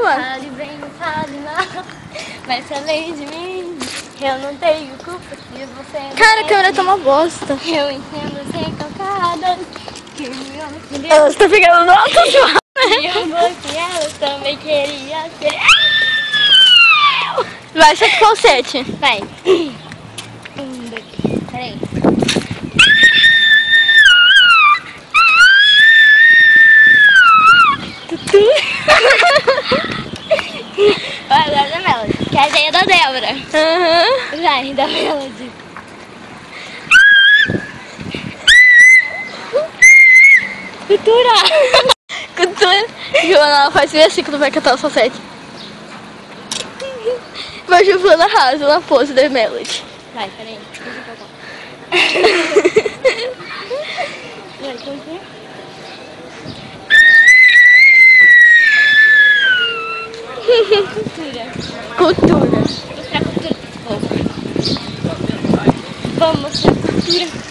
mano. Fale bem, fale mal, mas além de mim, eu não tenho culpa se você não Cara, a é câmera tá assim. uma bosta. Eu entendo sem calcadas que me ofendeu. Ela está pegando nota, E eu vou que ela também queria ser. Vai, solta o falsete. Vai. Dois, três. Vai, agora da Melody, que é a ideia da Débora. Aham. Vai, da Melody. Cultura! Cultura. Joana, ela faz assim quando vai cantar o falsete. Vai Giovana arrasa na pose da Melody. Vai, peraí. Deixa eu Vai, como que é? Cultura. Cultura. Mostrar a cultura desse povo. Vamos mostrar a cultura.